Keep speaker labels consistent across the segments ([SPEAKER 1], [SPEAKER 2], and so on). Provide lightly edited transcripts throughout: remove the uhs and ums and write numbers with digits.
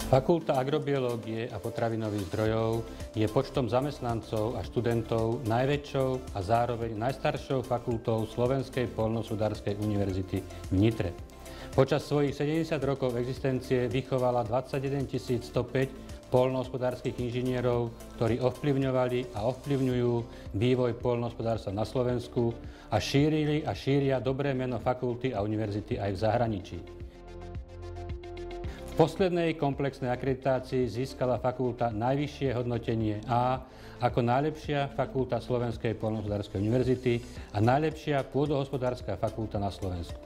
[SPEAKER 1] Fakulta agrobiológie a potravinových zdrojov je počtom zamestnancov a študentov najväčšou a zároveň najstaršou fakultou Slovenskej poľnohospodárskej univerzity v Nitre. Počas svojich 70 rokov existencie vychovala 21 105 poľnohospodárskych inžinierov, ktorí ovplyvňovali a ovplyvňujú vývoj poľnohospodárstva na Slovensku a šírili a šíria dobré meno fakulty a univerzity aj v zahraničí. V poslednej komplexnej akreditácii získala fakulta najvyššie hodnotenie A ako najlepšia fakulta Slovenskej poľnohospodárskej univerzity a najlepšia pôdohospodárska fakulta na Slovensku.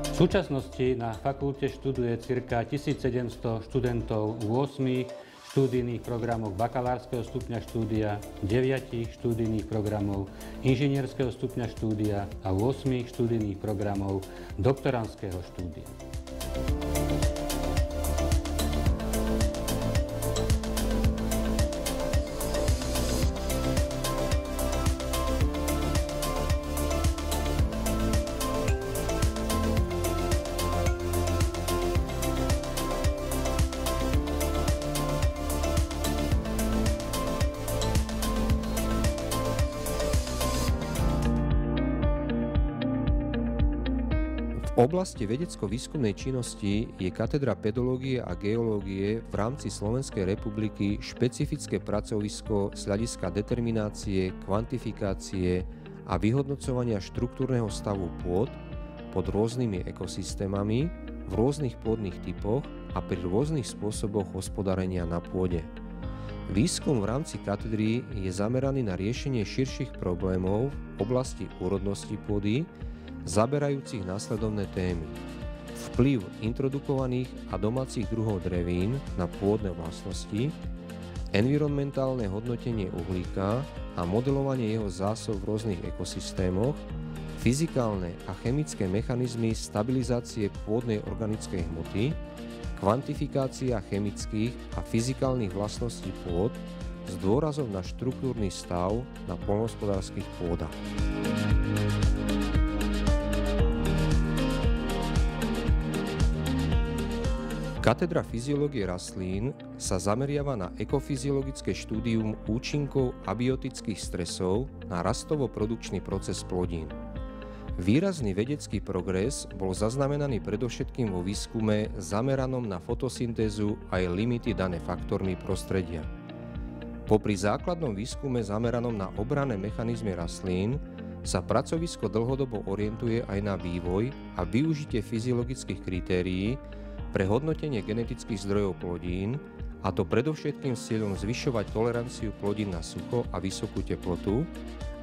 [SPEAKER 1] V súčasnosti na fakulte študuje ca 1700 študentov 8 študijných programov bakalárskeho stupňa štúdia, 9 študijných programov inžinierského stupňa štúdia a 8 študijných programov doktorandského štúdia.
[SPEAKER 2] V oblasti vedecko-výskumnej činnosti je katedra pedológie a geológie v rámci Slovenskej republiky špecifické pracovisko z hľadiska determinácie, kvantifikácie a vyhodnocovania štruktúrneho stavu pôd pod rôznymi ekosystémami, v rôznych pôdnych typoch a pri rôznych spôsoboch hospodárenia na pôde. Výskum v rámci katedry je zameraný na riešenie širších problémov v oblasti úrodnosti pôdy, zaberajúcich následovné témy: vplyv introdukovaných a domácich druhov drevín na pôdne vlastnosti, environmentálne hodnotenie uhlíka a modelovanie jeho zásob v rôznych ekosystémoch, fyzikálne a chemické mechanizmy stabilizácie pôdnej organickej hmoty, kvantifikácia chemických a fyzikálnych vlastností pôd s dôrazom na štruktúrny stav na poľnohospodárskych pôdach. Katedra fyziológie rastlín sa zameriava na ekofyziologické štúdium účinkov abiotických stresov na rastovo-produkčný proces plodín. Výrazný vedecký progres bol zaznamenaný predovšetkým vo výskume zameranom na fotosyntézu a jej limity dané faktormi prostredia. Popri základnom výskume zameranom na obranné mechanizmy rastlín sa pracovisko dlhodobo orientuje aj na vývoj a využitie fyziologických kritérií pre hodnotenie genetických zdrojov plodín, a to predovšetkým s cieľom zvyšovať toleranciu plodín na sucho a vysokú teplotu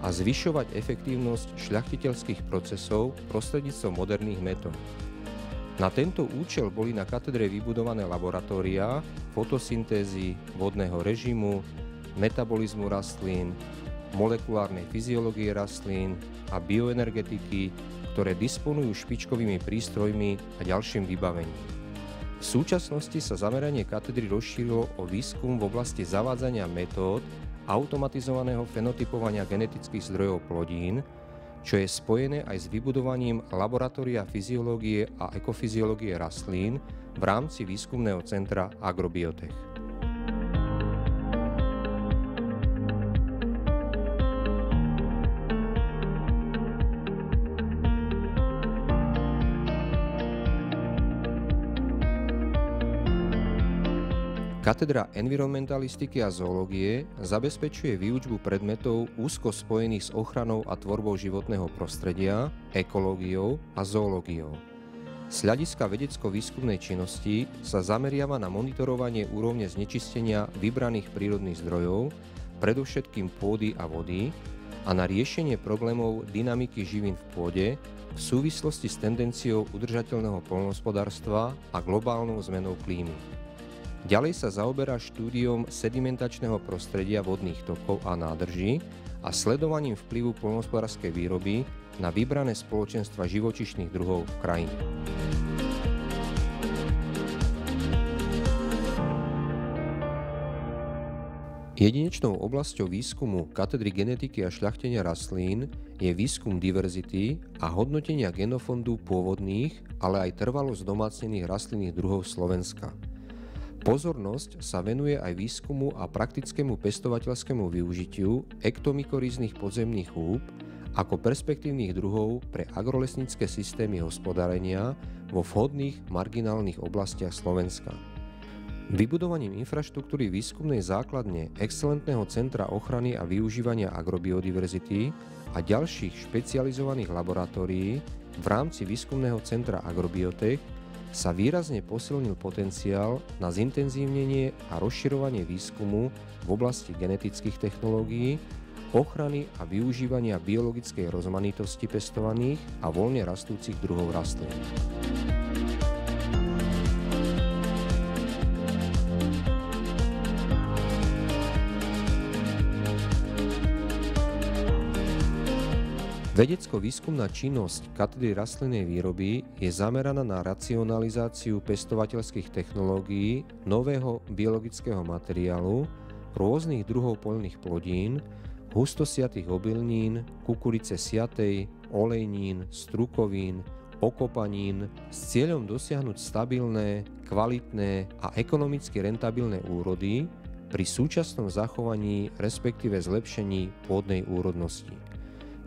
[SPEAKER 2] a zvyšovať efektívnosť šľachtiteľských procesov prostredníctvom moderných metód. Na tento účel boli na katedre vybudované laboratóriá fotosyntézy, vodného režimu, metabolizmu rastlín, molekulárnej fyziológie rastlín a bioenergetiky, ktoré disponujú špičkovými prístrojmi a ďalším vybavením. V súčasnosti sa zameranie katedry rozšírilo o výskum v oblasti zavádzania metód automatizovaného fenotypovania genetických zdrojov plodín, čo je spojené aj s vybudovaním laboratória fyziológie a ekofyziológie rastlín v rámci výskumného centra Agrobiotech. Katedra environmentalistiky a zoológie zabezpečuje výučbu predmetov úzko spojených s ochranou a tvorbou životného prostredia, ekológiou a zoológiou. Z hľadiska vedecko-výskumnej činnosti sa zameriava na monitorovanie úrovne znečistenia vybraných prírodných zdrojov, predovšetkým pôdy a vody, a na riešenie problémov dynamiky živín v pôde v súvislosti s tendenciou udržateľného poľnohospodárstva a globálnou zmenou klímy. Ďalej sa zaoberá štúdiom sedimentačného prostredia vodných tokov a nádrží a sledovaním vplyvu poľnohospodárskej výroby na vybrané spoločenstva živočíšnych druhov v krajine. Jedinečnou oblasťou výskumu katedry genetiky a šľachtenia rastlín je výskum diverzity a hodnotenia genofondu pôvodných, ale aj trvalo zdomácnených rastlinných druhov Slovenska. Pozornosť sa venuje aj výskumu a praktickému pestovateľskému využitiu ektomykoríznych podzemných húb ako perspektívnych druhov pre agrolesnícke systémy hospodárenia vo vhodných marginálnych oblastiach Slovenska. Vybudovaním infraštruktúry výskumnej základne excelentného centra ochrany a využívania agrobiodiverzity a ďalších špecializovaných laboratórií v rámci výskumného centra Agrobiotech sa výrazne posilnil potenciál na zintenzívnenie a rozširovanie výskumu v oblasti genetických technológií, ochrany a využívania biologickej rozmanitosti pestovaných a voľne rastúcich druhov rastlín. Vedecko-výskumná činnosť katedry rastlinnej výroby je zameraná na racionalizáciu pestovateľských technológií nového biologického materiálu, rôznych druhov poľných plodín, hustosiatých obilnín, kukurice siatej, olejnín, strukovín, okopanín s cieľom dosiahnuť stabilné, kvalitné a ekonomicky rentabilné úrody pri súčasnom zachovaní respektíve zlepšení pôdnej úrodnosti.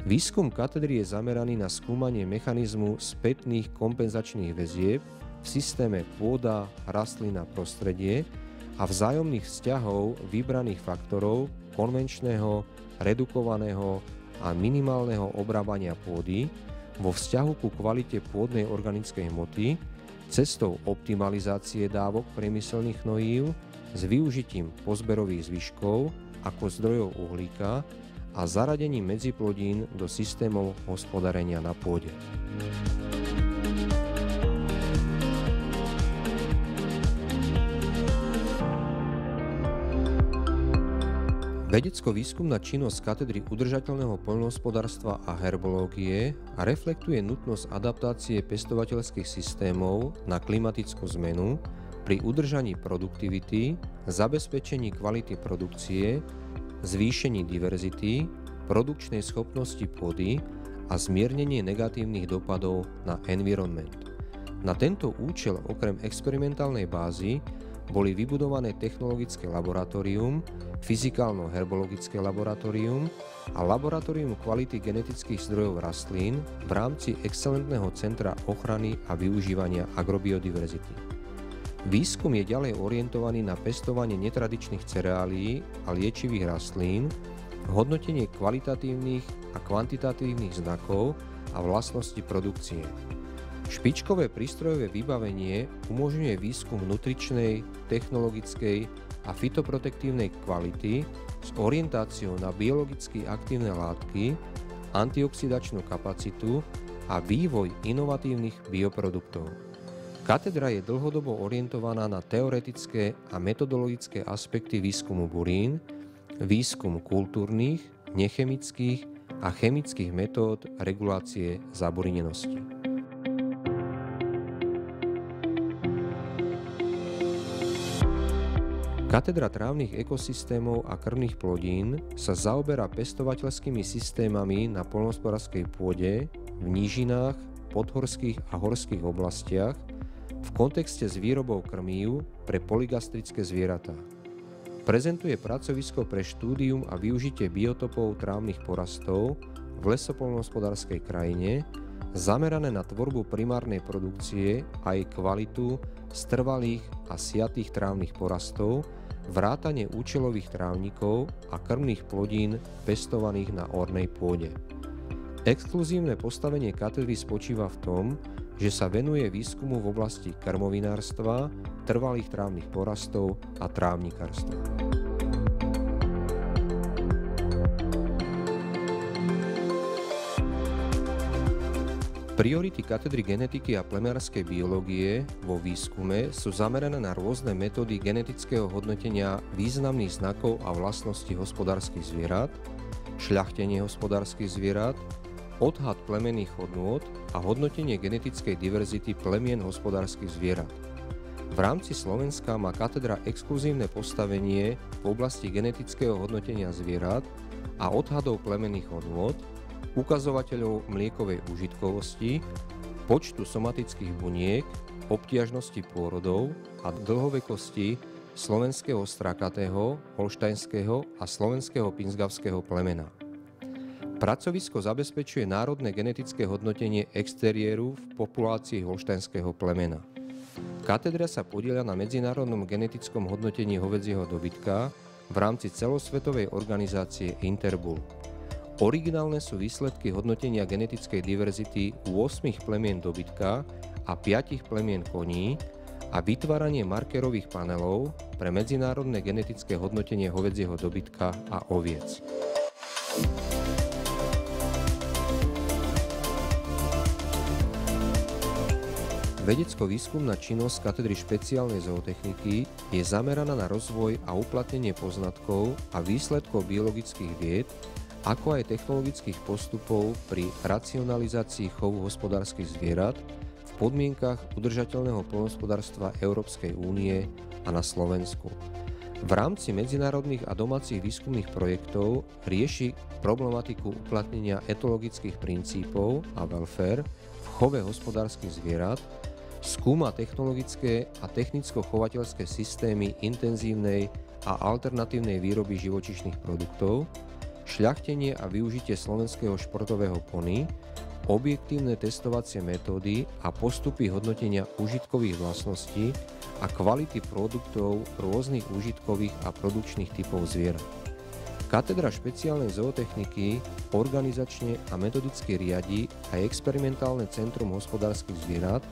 [SPEAKER 2] Výskum katedry je zameraný na skúmanie mechanizmu spätných kompenzačných väzieb v systéme pôda, rastlina, prostredie a vzájomných vzťahov vybraných faktorov konvenčného, redukovaného a minimálneho obrábania pôdy vo vzťahu ku kvalite pôdnej organickej hmoty cestou optimalizácie dávok priemyselných hnojív s využitím pozberových zvyškov ako zdrojov uhlíka a zaradením medziplodín do systémov hospodárenia na pôde. Vedecko-výskumná činnosť katedry udržateľného poľnohospodárstva a herbológie reflektuje nutnosť adaptácie pestovateľských systémov na klimatickú zmenu pri udržaní produktivity, zabezpečení kvality produkcie, zvýšení diverzity, produkčnej schopnosti pôdy a zmiernenie negatívnych dopadov na environment. Na tento účel okrem experimentálnej bázy boli vybudované technologické laboratórium, fyzikálno-herbologické laboratórium a laboratórium kvality genetických zdrojov rastlín v rámci excelentného centra ochrany a využívania agrobiodiverzity. Výskum je ďalej orientovaný na pestovanie netradičných cereálií a liečivých rastlín, hodnotenie kvalitatívnych a kvantitatívnych znakov a vlastností produkcie. Špičkové prístrojové vybavenie umožňuje výskum nutričnej, technologickej a fytoprotektívnej kvality s orientáciou na biologicky aktívne látky, antioxidačnú kapacitu a vývoj inovatívnych bioproduktov. Katedra je dlhodobo orientovaná na teoretické a metodologické aspekty výskumu burín, výskum kultúrnych, nechemických a chemických metód regulácie zaburinenosti. Katedra trávnych ekosystémov a krvných plodín sa zaoberá pestovateľskými systémami na poľnohospodárskej pôde v nížinách, podhorských a horských oblastiach v kontexte s výrobou krmív pre polygastrické zvieratá. Prezentuje pracovisko pre štúdium a využitie biotopov trávnych porastov v lesopoľnohospodárskej krajine, zamerané na tvorbu primárnej produkcie a jej kvalitu z trvalých a siatých trávnych porastov, vrátane účelových trávnikov a krmných plodín pestovaných na ornej pôde. Exkluzívne postavenie katedry spočíva v tom, že sa venuje výskumu v oblasti krmovinárstva, trvalých trávnych porastov a trávnikárstva. Priority katedry genetiky a plemárskej biológie vo výskume sú zamerané na rôzne metódy genetického hodnotenia významných znakov a vlastností hospodárskych zvierat, šľachtenie hospodárskych zvierat, odhad plemenných hodnôt a hodnotenie genetickej diverzity plemien hospodárskych zvierat. V rámci Slovenska má katedra exkluzívne postavenie v oblasti genetického hodnotenia zvierat a odhadov plemenných odvod, ukazovateľov mliekovej užitkovosti, počtu somatických buniek, obtiažnosti pôrodov a dlhovekosti slovenského strakatého, holštajnského a slovenského pinzgavského plemena. Pracovisko zabezpečuje národné genetické hodnotenie exteriéru v populácii holštajnského plemena. Katedra sa podieľa na medzinárodnom genetickom hodnotení hovädzieho dobytka v rámci celosvetovej organizácie Interbull. Originálne sú výsledky hodnotenia genetickej diverzity 8 plemien dobytka a 5 plemien koní a vytváranie markerových panelov pre medzinárodné genetické hodnotenie hovädzieho dobytka a oviec. Vedecko-výskumná činnosť katedry špeciálnej zootechniky je zameraná na rozvoj a uplatnenie poznatkov a výsledkov biologických vied, ako aj technologických postupov pri racionalizácii chovu hospodárskych zvierat v podmienkach udržateľného poľnohospodárstva Európskej únie a na Slovensku. V rámci medzinárodných a domácich výskumných projektov rieši problematiku uplatnenia etologických princípov a welfare v chove hospodárskych zvierat, skúma technologické a technicko-chovateľské systémy intenzívnej a alternatívnej výroby živočíšnych produktov, šľachtenie a využitie slovenského športového pony, objektívne testovacie metódy a postupy hodnotenia užitkových vlastností a kvality produktov rôznych užitkových a produkčných typov zvierat. Katedra špeciálnej zootechniky organizačne a metodicky riadi aj experimentálne centrum hospodárskych zvierat,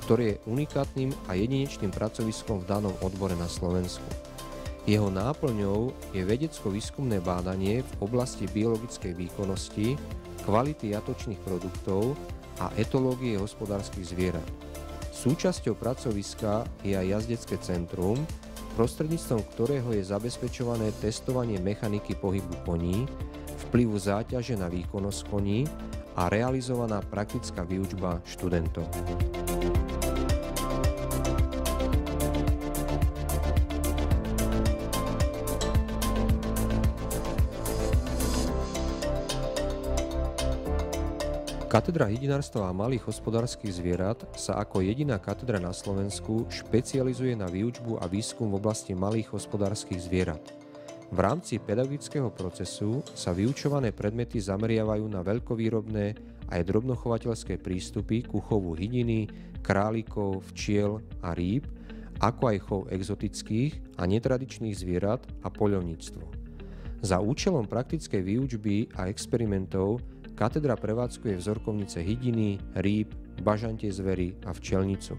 [SPEAKER 2] ktoré je unikátnym a jedinečným pracoviskom v danom odbore na Slovensku. Jeho náplňou je vedecko-výskumné bádanie v oblasti biologickej výkonnosti, kvality jatočných produktov a etológie hospodárskych zvierat. Súčasťou pracoviska je aj jazdecké centrum, prostredníctvom ktorého je zabezpečované testovanie mechaniky pohybu koní, vplyvu záťaže na výkonnosť koní a realizovaná praktická výučba študentov. Katedra hydinárstva a malých hospodárskych zvierat sa ako jediná katedra na Slovensku špecializuje na výučbu a výskum v oblasti malých hospodárskych zvierat. V rámci pedagogického procesu sa vyučované predmety zameriavajú na veľkovýrobné aj drobnochovateľské prístupy ku chovu hydiny, králikov, včiel a rýb, ako aj chov exotických a netradičných zvierat a poľovníctvo. Za účelom praktickej výučby a experimentov katedra prevádzkuje vzorkovnice hydiny, rýb, bažantie zvery a včelnicu.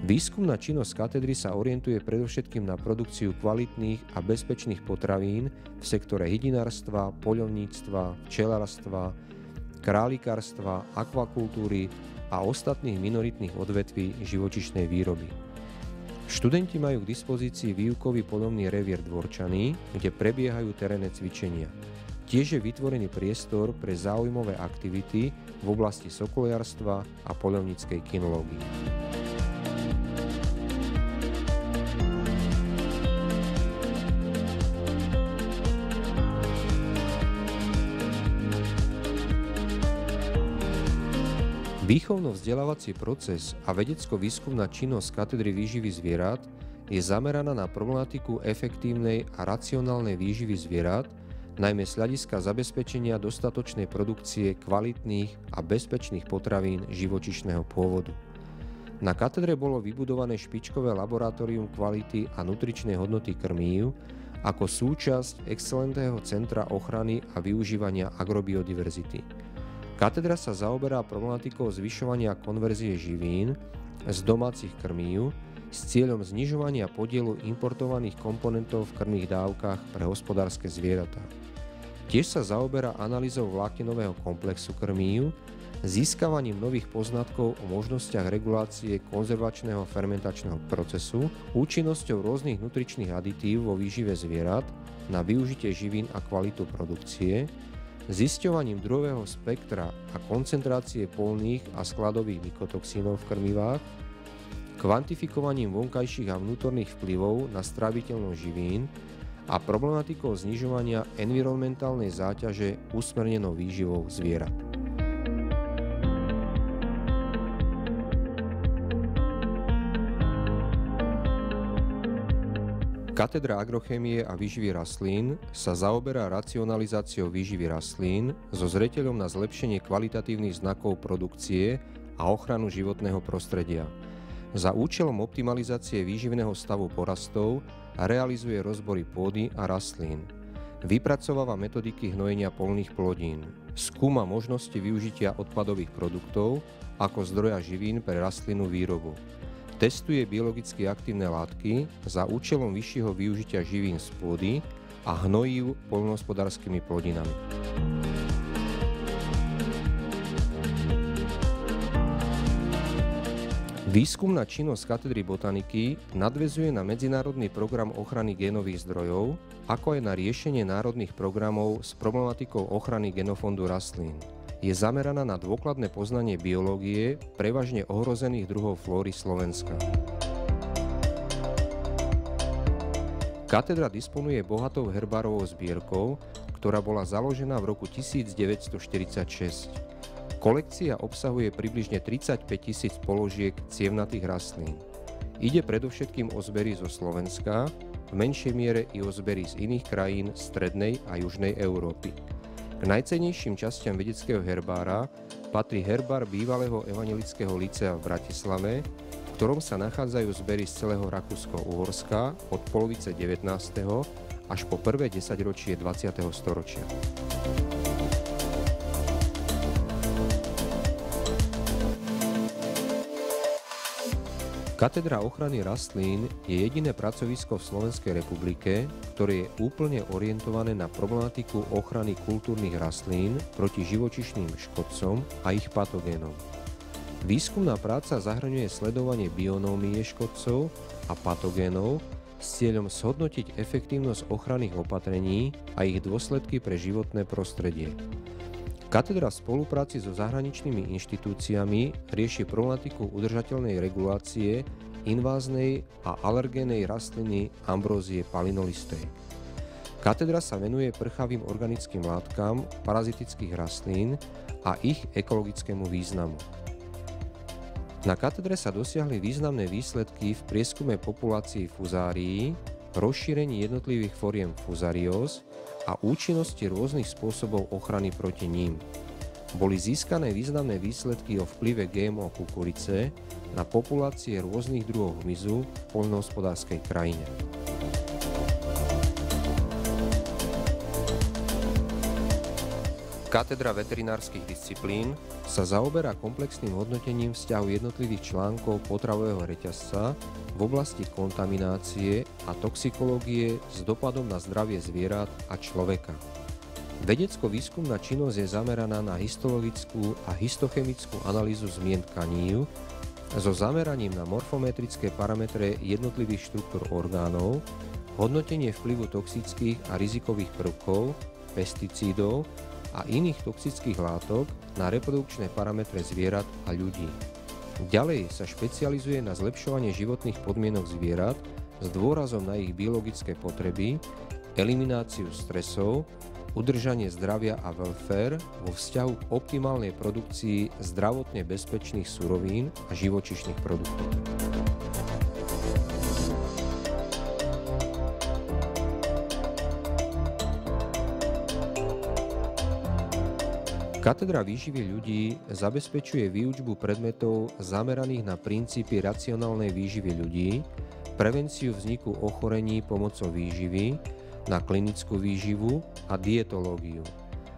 [SPEAKER 2] Výskumná činnosť katedry sa orientuje predovšetkým na produkciu kvalitných a bezpečných potravín v sektore hydinárstva, poľovníctva, včelárstva, králikárstva, akvakultúry a ostatných minoritných odvetví živočíšnej výroby. Študenti majú k dispozícii výukový poľovný revier Dvorčany, kde prebiehajú terénne cvičenia. Tiež je vytvorený priestor pre záujmové aktivity v oblasti sokoliarstva a poľovníckej kinológie. Výchovno-vzdelávací proces a vedecko-výskumná činnosť katedry výživy zvierat je zameraná na problematiku efektívnej a racionálnej výživy zvierat, najmä z hľadiska zabezpečenia dostatočnej produkcie kvalitných a bezpečných potravín živočíšneho pôvodu. Na katedre bolo vybudované špičkové laboratórium kvality a nutričnej hodnoty krmív ako súčasť excelentného centra ochrany a využívania agrobiodiverzity. Katedra sa zaoberá problematikou zvyšovania konverzie živín z domácich krmív s cieľom znižovania podielu importovaných komponentov v krmných dávkach pre hospodárske zvieratá. Tiež sa zaoberá analýzou vlákninového komplexu krmív, získavaním nových poznatkov o možnostiach regulácie konzervačného fermentačného procesu, účinnosťou rôznych nutričných aditív vo výžive zvierat na využitie živín a kvalitu produkcie, zisťovaním druhového spektra a koncentrácie poľných a skladových mykotoxínov v krmivách, kvantifikovaním vonkajších a vnútorných vplyvov na stráviteľnosť živín a problematikou znižovania environmentálnej záťaže usmernenou výživou zvierat. Katedra agrochémie a výživy rastlín sa zaoberá racionalizáciou výživy rastlín so zreteľom na zlepšenie kvalitatívnych znakov produkcie a ochranu životného prostredia. Za účelom optimalizácie výživného stavu porastov realizuje rozbory pôdy a rastlín. Vypracováva metodiky hnojenia poľných plodín. Skúma možnosti využitia odpadových produktov ako zdroja živín pre rastlinnú výrobu. Testuje biologicky aktívne látky za účelom vyššieho využitia živín z pôdy a hnojív poľnohospodárskymi plodinami. Výskumná činnosť katedry botaniky nadväzuje na medzinárodný program ochrany génových zdrojov, ako aj na riešenie národných programov s problematikou ochrany genofondu rastlín. Je zameraná na dôkladné poznanie biológie prevažne ohrozených druhov flóry Slovenska. Katedra disponuje bohatou herbárovou zbierkou, ktorá bola založená v roku 1946. Kolekcia obsahuje približne 35 000 položiek cievnatých rastlín. Ide predovšetkým o zbery zo Slovenska, v menšej miere i o zbery z iných krajín strednej a južnej Európy. K najcennejším častiam vedeckého herbára patrí herbár bývalého evangelického lícea v Bratislave, v ktorom sa nachádzajú zbery z celého Rakúsko-Uhorska od polovice 19. až po prvé desaťročie 20. storočia. Katedra ochrany rastlín je jediné pracovisko v Slovenskej republike, ktoré je úplne orientované na problematiku ochrany kultúrnych rastlín proti živočíšnym škodcom a ich patogénom. Výskumná práca zahŕňuje sledovanie bionómie škodcov a patogénov s cieľom zhodnotiť efektívnosť ochranných opatrení a ich dôsledky pre životné prostredie. Katedra v spolupráci so zahraničnými inštitúciami rieši problematiku udržateľnej regulácie inváznej a alergénej rastliny Ambrózie palinolistej. Katedra sa venuje prchavým organickým látkam parazitických rastlín a ich ekologickému významu. Na katedre sa dosiahli významné výsledky v prieskume populácií fuzárií, rozšírení jednotlivých foriem fuzarióz a účinnosti rôznych spôsobov ochrany proti ním. Boli získané významné výsledky o vplyve GMO kukurice na populácie rôznych druhov hmyzu v poľnohospodárskej krajine. Katedra veterinárskych disciplín sa zaoberá komplexným hodnotením vzťahu jednotlivých článkov potravového reťazca v oblasti kontaminácie a toxikológie s dopadom na zdravie zvierat a človeka. Vedecko-výskumná činnosť je zameraná na histologickú a histochemickú analýzu zmien tkanív so zameraním na morfometrické parametre jednotlivých štruktúr orgánov, hodnotenie vplyvu toxických a rizikových prvkov, pesticídov a iných toxických látok na reprodukčné parametre zvierat a ľudí. Ďalej sa špecializuje na zlepšovanie životných podmienok zvierat s dôrazom na ich biologické potreby, elimináciu stresov, udržanie zdravia a welfare vo vzťahu k optimálnej produkcii zdravotne bezpečných surovín a živočíšnych produktov. Katedra výživy ľudí zabezpečuje výučbu predmetov zameraných na princípy racionálnej výživy ľudí, prevenciu vzniku ochorení pomocou výživy, na klinickú výživu a dietológiu.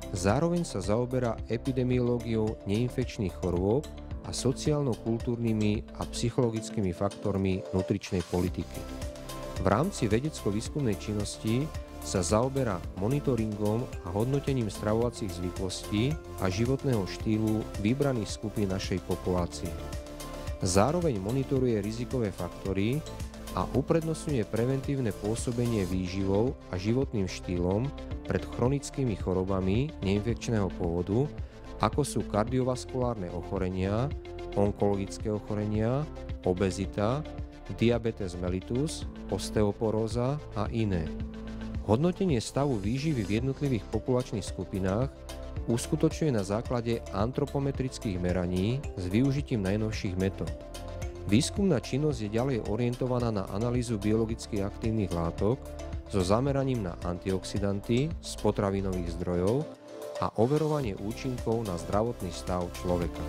[SPEAKER 2] Zároveň sa zaoberá epidemiológiou neinfekčných chorôb a sociálno-kultúrnymi a psychologickými faktormi nutričnej politiky. V rámci vedecko-výskumnej činnosti sa zaoberá monitoringom a hodnotením stravovacích zvyklostí a životného štýlu vybraných skupín našej populácie. Zároveň monitoruje rizikové faktory a uprednostňuje preventívne pôsobenie výživou a životným štýlom pred chronickými chorobami neinfekčného pôvodu, ako sú kardiovaskulárne ochorenia, onkologické ochorenia, obezita, diabetes mellitus, osteoporóza a iné. Hodnotenie stavu výživy v jednotlivých populačných skupinách uskutočňuje na základe antropometrických meraní s využitím najnovších metód. Výskumná činnosť je ďalej orientovaná na analýzu biologicky aktívnych látok so zameraním na antioxidanty z potravinových zdrojov a overovanie účinkov na zdravotný stav človeka.